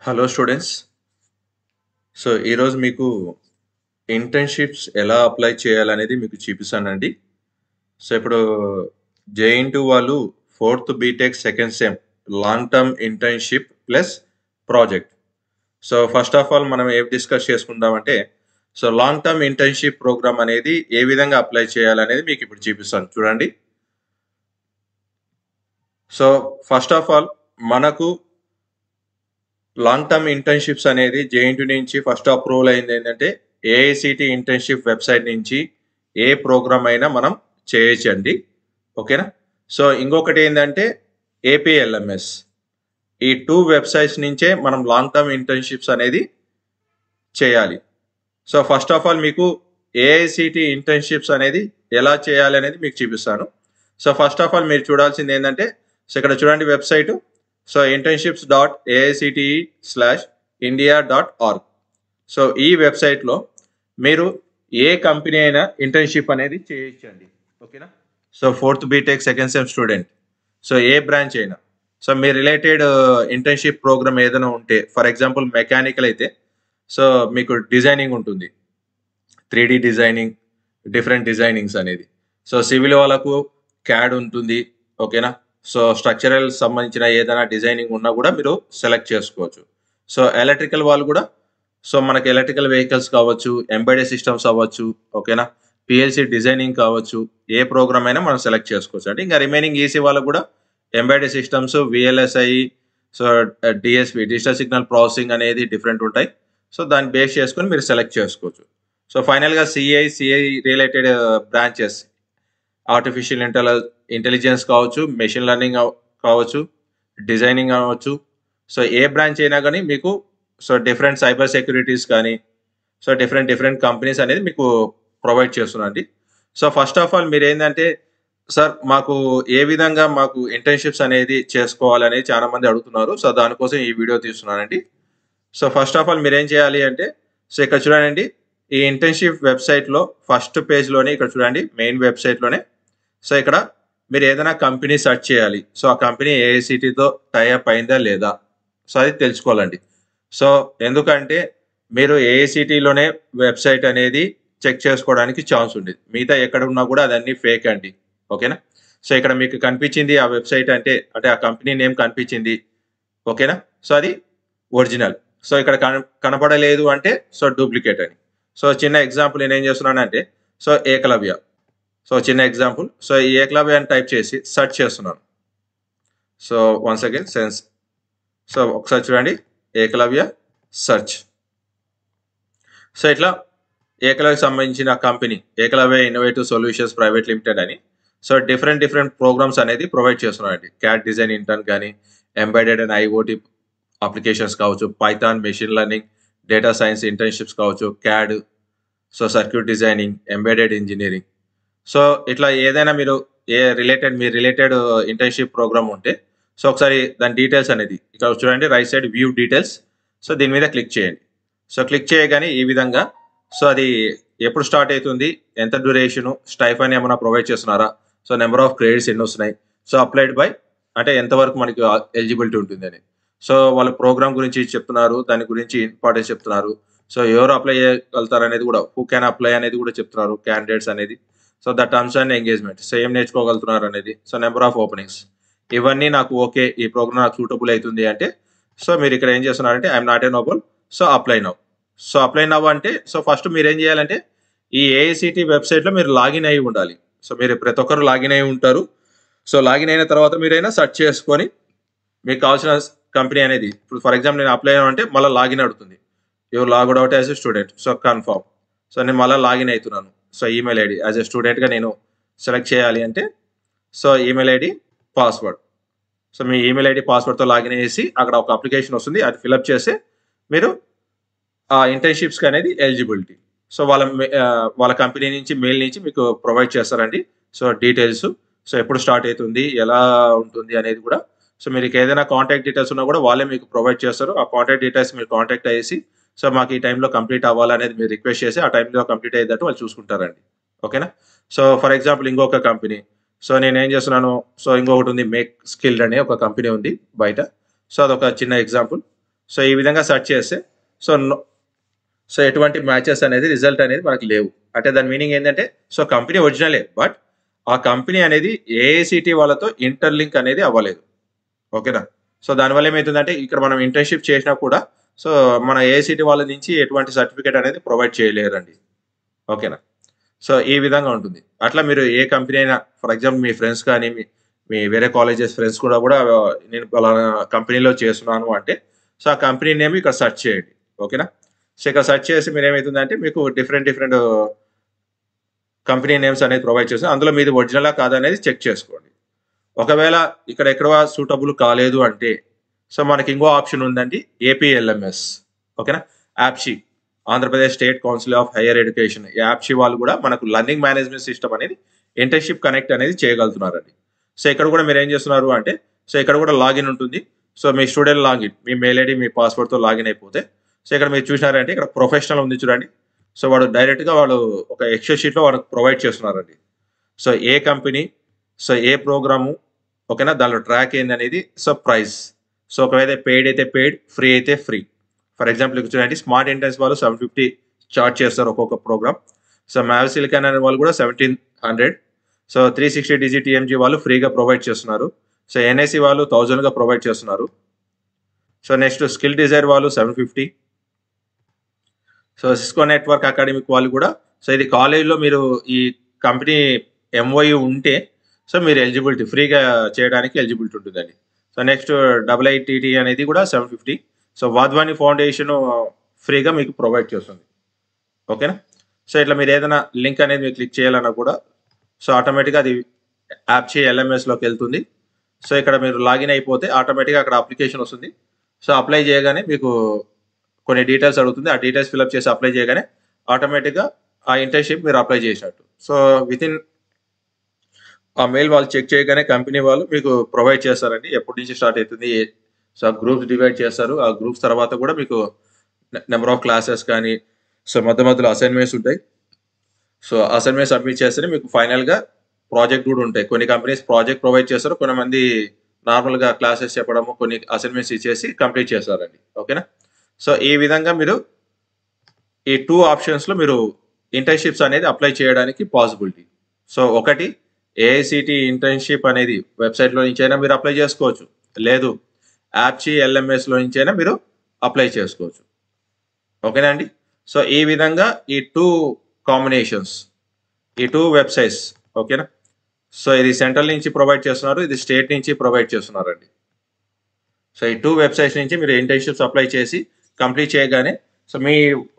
Hello students. So ఈరోజు మీకు internships ఎలా అప్లై చేయాలనేది మీకు చూపిస్తానండి. సో ఇప్పుడు జేఎన్‌టూ వాళ్ళు 4th BTech second sem long term internship plus project. So first of all మనం ఏం డిస్కస్ చేసుకుందామంటే, so long term internship program అనేది ఏ విధంగా అప్లై చేయాలనేది మీకు ఇప్పుడు చూపిస్తాను చూడండి. సో ఫస్ట్ ఆఫ్ ఆల్ మనకు లాంగ్ టర్మ్ ఇంటర్న్షిప్స్ అనేది జేఎన్‌టూ నుంచి ఫస్ట్ అప్రూవల్ అయింది ఏంటంటే ఏఐసిటి ఇంటర్న్షిప్ వెబ్సైట్ నుంచి ఏ ప్రోగ్రామ్ అయినా మనం చేయొచ్చండి. ఓకేనా. సో ఇంకొకటి ఏంటంటే ఏపీఎల్ఎంఎస్. ఈ 2 వెబ్సైట్స్ నుంచే మనం లాంగ్ టర్మ్ ఇంటర్న్షిప్స్ అనేది చేయాలి. సో ఫస్ట్ ఆఫ్ ఆల్ మీకు ఏఐసిటి ఇంటర్న్షిప్స్ అనేది ఎలా చేయాలి అనేది మీకు చూపిస్తాను. సో ఫస్ట్ ఆఫ్ ఆల్ మీరు చూడాల్సింది ఏంటంటే, సో ఇక్కడ చూడండి వెబ్సైట్. So internships.aicte/india.org. సో ఈ వెబ్సైట్లో మీరు ఏ కంపెనీ అయినా ఇంటర్న్షిప్ అనేది చేయొచ్చండి. ఓకేనా. So 4th BTech second sem student, so ఏ బ్రాంచ్ అయినా, సో మీ రిలేటెడ్ ఇంటర్న్షిప్ ప్రోగ్రామ్ ఏదైనా ఉంటే, ఫర్ ఎగ్జాంపుల్ మెకానికల్ అయితే సో మీకు డిజైనింగ్ ఉంటుంది, 3D డిజైనింగ్, డిఫరెంట్ డిజైనింగ్స్ అనేది. సో సివిల్ వాళ్ళకు క్యాడ్ ఉంటుంది. ఓకేనా. సో స్ట్రక్చరల్ సంబంధించిన ఏదైనా డిజైనింగ్ ఉన్నా కూడా మీరు సెలెక్ట్ చేసుకోవచ్చు. సో ఎలక్ట్రికల్ వాళ్ళు కూడా, సో మనకి ఎలక్ట్రికల్ వెహికల్స్ కావచ్చు, ఎంబెడెడ్ సిస్టమ్స్ అవ్వచ్చు. ఓకేనా. పిఎల్సి డిజైనింగ్ కావచ్చు, ఏ ప్రోగ్రామ్ అయినా మనం సెలెక్ట్ చేసుకోవచ్చు అండి. ఇంకా రిమైనింగ్ ఈసీ వాళ్ళకు కూడా embedded systems, VLSI, so DSP, digital signal processing అనేది డిఫరెంట్ ఉంటాయి. సో దాన్ని బేస్ చేసుకొని మీరు సెలెక్ట్ చేసుకోవచ్చు. సో ఫైనల్గా CI related branches, artificial intelligence కావచ్చు, మెషిన్ లెర్నింగ్ కావచ్చు, డిజైనింగ్ కావచ్చు. సో ఏ బ్రాంచ్ అయినా కానీ మీకు సో డిఫరెంట్ సైబర్ సెక్యూరిటీస్ కానీ, సో డిఫరెంట్ కంపెనీస్ అనేది మీకు ప్రొవైడ్ చేస్తున్నారండి. సో ఫస్ట్ ఆఫ్ ఆల్ మీరు ఏంటంటే, సార్ మాకు ఏ విధంగా మాకు ఇంటర్న్షిప్స్ అనేది చేసుకోవాలనేది చాలా మంది అడుగుతున్నారు. సో దానికోసం ఈ వీడియో తీస్తున్నానండి. సో ఫస్ట్ ఆఫ్ ఆల్ మీరు ఏం చేయాలి అంటే, సో ఇక్కడ చూడండి, ఈ ఇంటర్న్షిప్ వెబ్సైట్లో ఫస్ట్ పేజ్లోనే ఇక్కడ చూడండి, మెయిన్ వెబ్సైట్లోనే. సో ఇక్కడ మీరు ఏదైనా కంపెనీ సెర్చ్ చేయాలి. సో ఆ కంపెనీ ఏఐసిటితో టైఅప్ అయిందా లేదా, సో అది తెలుసుకోవాలండి. సో ఎందుకంటే మీరు ఏఐసిటిలోనే వెబ్సైట్ అనేది చెక్ చేసుకోవడానికి ఛాన్స్ ఉంది. మిగతా ఎక్కడ ఉన్నా కూడా అదన్నీ ఫేక్ అండి. ఓకేనా. సో ఇక్కడ మీకు కనిపించింది ఆ వెబ్సైట్ అంటే ఆ కంపెనీ నేమ్ కనిపించింది. ఓకేనా. సో అది ఒరిజినల్. సో ఇక్కడ కనపడలేదు అంటే సో డూప్లికేట్ అని. సో చిన్న ఎగ్జాంపుల్ నేను ఏం చేస్తున్నానంటే, సో ఏకలవ్య, సో చిన్న ఎగ్జాంపుల్. సో ఈ ఏకలవ్య అని టైప్ చేసి సెర్చ్ చేస్తున్నాను. So once again sense, so ఒకసారి చూడండి, ఏకలవ్య సెర్చ్. సో ఇట్లా ఏకలవ్యకి సంబంధించిన company Ekalavya innovative solutions private limited అని. సో డిఫరెంట్ ప్రోగ్రామ్స్ అనేది ప్రొవైడ్ చేస్తున్నారండి. క్యాడ్ డిజైన్ ఇంటర్న్ కానీ, ఎంబెడెడ్ అండ్ ఐఓటీ అప్లికేషన్స్ కావచ్చు, Python, machine learning, data science internships కావచ్చు, CAD, so circuit designing, embedded engineering. So ఇట్లా ఏదైనా మీరు మీ రిలేటెడ్ ఇంటర్న్షిప్ ప్రోగ్రామ్ ఉంటే, సో ఒకసారి దాని డీటెయిల్స్ అనేది ఇక్కడ చూడండి, right side view details. So దీని మీద క్లిక్ చేయండి. సో క్లిక్ చేయగానే ఈ విధంగా, సో అది ఎప్పుడు స్టార్ట్ అవుతుంది, ఎంత డ్యూరేషను, స్టైఫన్ ఏమైనా ప్రొవైడ్ చేస్తున్నారా, సో నెంబర్ ఆఫ్ క్రెడిట్స్ ఎన్ని వస్తున్నాయి, సో అప్లైడ్ బై అంటే ఎంతవరకు మనకి ఎలిజిబిలిటీ ఉంటుంది అని. సో వాళ్ళ ప్రోగ్రామ్ గురించి చెప్తున్నారు, దాని గురించి ఇంపార్టెన్స్ చెప్తున్నారు. సో ఎవరు అప్లై చేయగలుగుతారు అనేది కూడా, హూ క్యాన్ అప్లై అనేది కూడా చెప్తున్నారు, క్యాండిడేట్స్ అనేది. So the terms and engagement, so ఏం నేర్చుకోగలుగుతున్నారు అనేది, సో నెంబర్ ఆఫ్ ఓపెనింగ్స్, ఇవన్నీ నాకు ఓకే, ఈ ప్రోగ్రామ్ నాకు సూటబుల్ అవుతుంది అంటే, సో మీరు ఇక్కడ ఏం చేస్తున్నారంటే I'm not a Nobel, so apply now. So apply now అంటే, సో ఫస్ట్ మీరు ఏం చేయాలంటే ఈ ఏఐసిటి వెబ్సైట్లో మీరు లాగిన్ అయి ఉండాలి. సో మీరు ప్రతి ఒక్కరు లాగిన్ అయి ఉంటారు. సో లాగిన్ అయిన తర్వాత మీరైనా సెర్చ్ చేసుకొని మీకు కావాల్సిన కంపెనీ అనేది, ఇప్పుడు ఫర్ ఎగ్జాంపుల్ నేను అప్లై అంటే మళ్ళీ లాగిన్ అడుగుతుంది, your logged out as a student, so confirm. So నేను మళ్ళీ లాగిన్ అవుతున్నాను. So email ID as a స్టూడెంట్గా నేను సెలెక్ట్ చేయాలి అంటే, so email ID, password, so మీ ఈమెయిల్ ఐడి పాస్వర్డ్తో లాగిన్ చేసి అక్కడ ఒక అప్లికేషన్ వస్తుంది, అది ఫిల్అప్ చేసి మీరు ఆ ఇంటర్న్షిప్స్కి అనేది ఎలిజిబిలిటీ, సో వాళ్ళ కంపెనీ నుంచి మెయిల్ నుంచి మీకు ప్రొవైడ్ చేస్తారండి. సో డీటెయిల్స్, సో ఎప్పుడు స్టార్ట్ అవుతుంది, ఎలా ఉంటుంది అనేది కూడా. సో మీరు ఏదైనా కాంటాక్ట్ డీటెయిల్స్ ఉన్నా కూడా వాళ్ళే మీకు ప్రొవైడ్ చేస్తారు. ఆ కాంటాక్ట్ డీటెయిల్స్ మీరు కాంటాక్ట్ అయ్యేసి, సో మాకు ఈ టైంలో కంప్లీట్ అవ్వాలనేది మీరు రిక్వెస్ట్ చేసి ఆ టైంలో కంప్లీట్ అయ్యేటట్టు వాళ్ళు చూసుకుంటారండి. ఓకేనా. సో ఫర్ ఎగ్జాంపుల్ ఇంకొక కంపెనీ, సో నేను ఏం చేస్తున్నాను, సో ఇంకొకటి ఉంది, మేక్ స్కిల్డ్ అనే ఒక కంపెనీ ఉంది బయట. సో అదొక చిన్న ఎగ్జాంపుల్. సో ఈ విధంగా సెర్చ్ చేస్తే సో సో ఎటువంటి మ్యాచెస్ అనేది రిజల్ట్ అనేది మనకి లేవు. అంటే దాని మీనింగ్ ఏంటంటే సో కంపెనీ ఒరిజినలే, బట్ ఆ కంపెనీ అనేది ఏఐసిటి వాళ్ళతో ఇంటర్లింక్ అనేది అవ్వలేదు. ఓకేనా? సో దానివల్ల ఏమవుతుందంటే ఇక్కడ మనం ఇంటర్న్‌షిప్ చేసినా కూడా సో మన ఏఐసిటి వాళ్ళ నుంచి ఎటువంటి సర్టిఫికేట్ అనేది ప్రొవైడ్ చేయలేరండి. ఓకేనా? సో ఈ విధంగా ఉంటుంది. అట్లా మీరు ఏ కంపెనీ అయినా ఫర్ ఎగ్జాంపుల్ మీ ఫ్రెండ్స్ కానీ మీ వేరే కాలేజెస్ ఫ్రెండ్స్ కూడా నేను పలానా కంపెనీలో చేస్తున్నాను అంటే సో ఆ కంపెనీ నేమ్ ఇక్కడ సెర్చ్ చేయండి. ఓకేనా? సో ఇక్కడ సెర్చ్ చేసి మీరేమవుతుందంటే మీకు డిఫరెంట్ కంపెనీ నేమ్స్ అనేది ప్రొవైడ్ చేస్తుంది. అందులో మీది ఒరిజినలా కాదా అనేది చెక్ చేసుకోండి. ఒకవేళ ఇక్కడ ఎక్కడ సూటబుల్ కాలేదు అంటే సో మనకి ఇంకో ఆప్షన్ ఉందండి, ఏపీఎల్ఎంఎస్. ఓకేనా? APSCHE, Andhra Pradesh state council of higher education. ఈ యాప్షీ వాళ్ళు కూడా మనకు లర్నింగ్ మేనేజ్మెంట్ సిస్టమ్ అనేది ఇంటర్న్‌షిప్ కనెక్ట్ అనేది చేయగలుగుతున్నారండి. సో ఇక్కడ కూడా మీరు ఏం చేస్తున్నారు అంటే సో ఇక్కడ కూడా లాగిన్ ఉంటుంది. సో మీ స్టూడెంట్ లాగిన్, మీ మెయిల్ ఐడి మీ పాస్వర్డ్తో లాగిన్ అయిపోతే సో ఇక్కడ మీరు చూసినారంటే ఇక్కడ ప్రొఫెషనల్ ఉంది చూడండి. సో వాడు డైరెక్ట్గా వాళ్ళు ఒక ఎక్సెల్ షీట్లో వాళ్ళకి ప్రొవైడ్ చేస్తున్నారండి. సో ఏ కంపెనీ, సో ఏ ప్రోగ్రాము, ఓకేనా, దానిలో ట్రాక్ ఏంది అనేది, సో ప్రైస్. సో ఒకవేళ పెయిడ్ అయితే పెయిడ్, ఫ్రీ అయితే ఫ్రీ. ఫర్ ఎగ్జాంపుల్ ఇక్కడ చూడండి, స్మార్ట్ ఇంటెన్స్ వాళ్ళు 750 చార్జ్ చేస్తారు ఒక్కొక్క ప్రోగ్రామ్. సో మ్యావ్ సిలికాన్ అనే వాళ్ళు కూడా 1700. సో 360 డిజిట్ టీఎంజీ వాళ్ళు ఫ్రీగా ప్రొవైడ్ చేస్తున్నారు. సో ఎన్ఐసి వాళ్ళు 1000గా ప్రొవైడ్ చేస్తున్నారు. సో నెక్స్ట్ స్కిల్ డిజైర్ వాళ్ళు 750. సో సిస్కో నెట్వర్క్ అకాడమిక్ వాళ్ళు కూడా సో ఇది కాలేజ్లో మీరు ఈ కంపెనీ ఎంఓయూ ఉంటే సో మీరు ఎలిజిబిలిటీ ఫ్రీగా చేయడానికి ఎలిజిబిలిటీ ఉంటుందండి. సో నెక్స్ట్ ఐఐటిటి అనేది కూడా 750. సో వాధ్వాని ఫౌండేషన్ ఫ్రీగా మీకు ప్రొవైడ్ చేస్తుంది. ఓకేనా? సో ఇట్లా మీరు ఏదైనా లింక్ అనేది మీరు క్లిక్ చేయాలన్నా కూడా సో ఆటోమేటిక్గా అది యాప్షీ ఎల్ఎంఎస్లోకి వెళ్తుంది. సో ఇక్కడ మీరు లాగిన్ అయిపోతే ఆటోమేటిక్గా అక్కడ అప్లికేషన్ వస్తుంది. సో అప్లై చేయగానే మీకు కొన్ని డీటెయిల్స్ అడుగుతుంది. ఆ డీటెయిల్స్ ఫిల్అప్ చేసి అప్లై చేయగానే ఆటోమేటిక్గా ఆ ఇంటర్న్‌షిప్ మీరు అప్లై చేసినట్టు. సో వితిన్ ఆ మెయిల్ వాళ్ళు చెక్ చేయగానే కంపెనీ వాళ్ళు మీకు ప్రొవైడ్ చేస్తారండి. ఎప్పటి నుంచి స్టార్ట్ అవుతుంది, సో గ్రూప్స్ డివైడ్ చేస్తారు. ఆ గ్రూప్స్ తర్వాత కూడా మీకు నెంబర్ ఆఫ్ క్లాసెస్ కానీ సో మధ్యలో అసైన్మెంట్స్ ఉంటాయి. సో అసైన్మెంట్ సబ్మిట్ చేస్తేనే మీకు ఫైనల్గా ప్రాజెక్ట్ కూడా ఉంటాయి. కొన్ని కంపెనీస్ ప్రాజెక్ట్ ప్రొవైడ్ చేస్తారు, కొంతమంది నార్మల్గా క్లాసెస్ చెప్పడము, కొన్ని అసైన్మెంట్స్ ఇచ్చేసి కంప్లీట్ చేస్తారండి. ఓకేనా? సో ఈ విధంగా మీరు ఈ 2 ఆప్షన్స్లో మీరు ఇంటర్న్‌షిప్స్ అనేది అప్లై చేయడానికి పాసిబిలిటీ. సో ఒకటి ఏఐసిటి ఇంటర్న్‌షిప్ అనేది వెబ్సైట్లో నుంచైనా మీరు అప్లై చేసుకోవచ్చు, లేదు యాప్షీ ఎల్ఎంఎస్లో నుంచైనా మీరు అప్లై చేసుకోవచ్చు. ఓకేనా అండి? సో ఈ విధంగా ఈ 2 కాంబినేషన్స్, ఈ 2 వెబ్సైట్స్. ఓకేనా? సో ఇది సెంట్రల్ నుంచి ప్రొవైడ్ చేస్తున్నారు, ఇది స్టేట్ నుంచి ప్రొవైడ్ చేస్తున్నారండి. సో ఈ 2 వెబ్సైట్స్ నుంచి మీరు ఇంటర్న్‌షిప్స్ అప్లై చేసి కంప్లీట్ చేయగానే సో మీ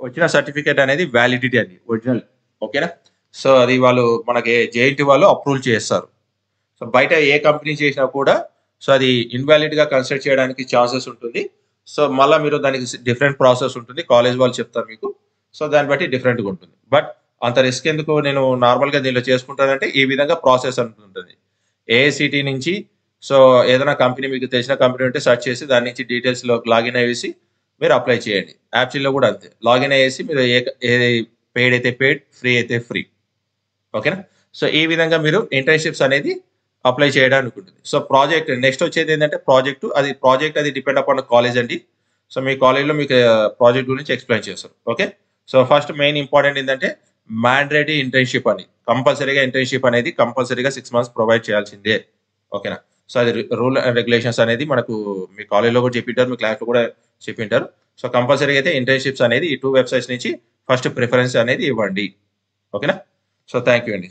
వచ్చిన సర్టిఫికేట్ అనేది వ్యాలిడిటీ అది ఒరిజినల్. ఓకేనా? సో అది వాళ్ళు మనకి జేఎన్‌టీ వాళ్ళు అప్రూవ్ చేస్తారు. సో బయట ఏ కంపెనీ చేసినా కూడా సో అది ఇన్వాలిడ్గా కన్సిడర్ చేయడానికి ఛాన్సెస్ ఉంటుంది. సో మళ్ళీ మీరు దానికి డిఫరెంట్ ప్రాసెస్ ఉంటుంది, కాలేజ్ వాళ్ళు చెప్తారు మీకు. సో దాన్ని బట్టి డిఫరెంట్గా ఉంటుంది. బట్ అంత రిస్క్ ఎందుకు, నేను నార్మల్గా దీనిలో చేసుకుంటానంటే ఈ విధంగా ప్రాసెస్ ఉంటుంది. ఏఐసిటి నుంచి సో ఏదైనా కంపెనీ మీకు తెలిసిన కంపెనీ ఉంటే సెర్చ్ చేసి దాని నుంచి డీటెయిల్స్లో లాగిన్ అయ్యేసి మీరు అప్లై చేయండి. యాప్షీలో కూడా అంతే, లాగిన్ అయ్యేసి మీరు ఏది పెయిడ్ అయితే పెయిడ్, ఫ్రీ అయితే ఫ్రీ. ఓకేనా? సో ఈ విధంగా మీరు ఇంటర్న్‌షిప్స్ అనేది అప్లై చేయడానికి ఉంటుంది. సో ప్రాజెక్ట్ నెక్స్ట్ వచ్చేది ఏంటంటే ప్రాజెక్ట్ అది డిపెండ్ అపాన్ కాలేజ్ అండి. సో మీ కాలేజ్లో మీకు ప్రాజెక్ట్ గురించి ఎక్స్ప్లెయిన్ చేస్తారు. Okay? So first main important ఏంటంటే మ్యాండేటరీ ఇంటర్న్‌షిప్ అని, కంపల్సరీగా ఇంటర్న్‌షిప్ అనేది కంపల్సరీగా 6 months ప్రొవైడ్ చేయాల్సిందే. ఓకేనా? సో అది రూల్ అండ్ రెగ్యులేషన్స్ అనేది మనకు మీ కాలేజ్లో కూడా చెప్పింటారు, మీ క్లాస్లో కూడా చెప్పింటారు. సో కంపల్సరీగా అయితే ఇంటర్న్‌షిప్స్ అనేది ఈ 2 వెబ్సైట్స్ నుంచి ఫస్ట్ ప్రిఫరెన్స్ అనేది ఇవ్వండి. ఓకేనా? సో థ్యాంక్ యూ అండి.